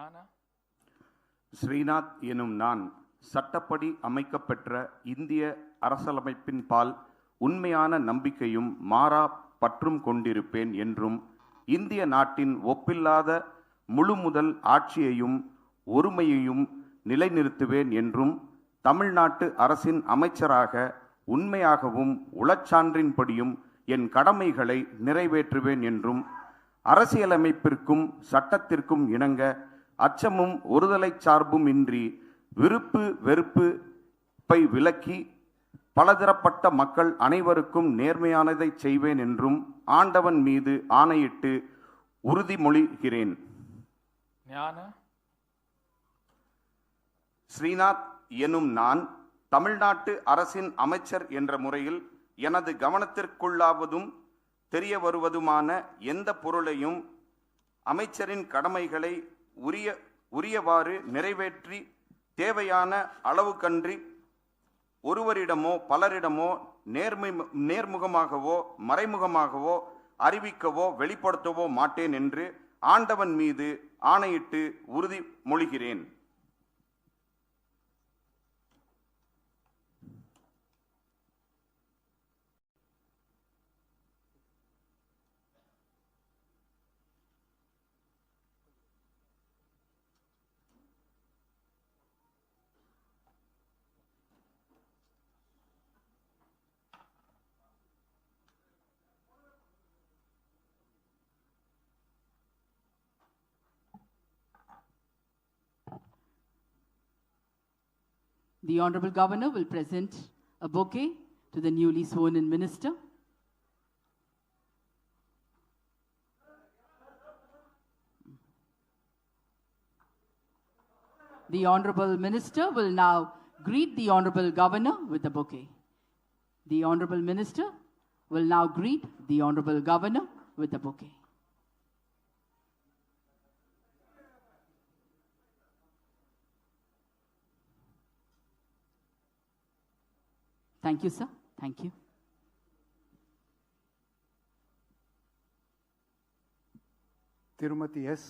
ஞான ஸ்ரீநாத் எனும் நான் சட்டப்படி அமைக்கப்பெற்ற இந்திய அரசியலமைப்பின் பால் உண்மையான நம்பிக்கையும் மாறா பற்றும் கொண்டிருப்பேன் என்றும் இந்திய நாட்டின் ஒப்பில்லாத முழுமுதல் ஆட்சியையும் ஒருமையையும் நிலைநிறுத்துவேன் என்றும் தமிழ்நாட்டு அரசின் அமைச்சராக உண்மையாகவும் உளச்சான்றின்படியும் என் கடமைகளை நிறைவேற்றுவேன் என்றும் அரசியலமைப்பிற்கும் சட்டத்திற்கும் இணங்க அச்சமும் ஒருதலை சார்பும் இன்றி விருப்பு வெறுப்பை விலக்கி பலதரப்பட்ட மக்கள் அனைவருக்கும் நேர்மையானதை செய்வேன் என்றும் ஆண்டவன் மீது ஆணையிட்டு உறுதிமொழிகிறேன். ஞான ஸ்ரீநாத் எனும் நான் தமிழ்நாட்டு அரசின் அமைச்சர் என்ற முறையில் எனது கவனத்திற்குள்ளாவதும் தெரிய வருவதுமான எந்த பொருளையும் அமைச்சரின் கடமைகளை உரியவாறு நிறைவேற்றி தேவையான அளவுக்கன்றி ஒருவரிடமோ பலரிடமோ நேர்முகமாகவோ மறைமுகமாகவோ அறிவிக்கவோ வெளிப்படுத்தவோ மாட்டேன் என்று ஆண்டவன் மீது ஆணையிட்டு உறுதிமொழிகிறேன். The Honorable Governor will present a bouquet to the newly sworn-in minister. The Honorable Minister will now greet the Honorable Governor with a bouquet. The Honorable Minister will now greet the Honorable Governor with a bouquet. Thank you, sir. Thank you. Tirumati S.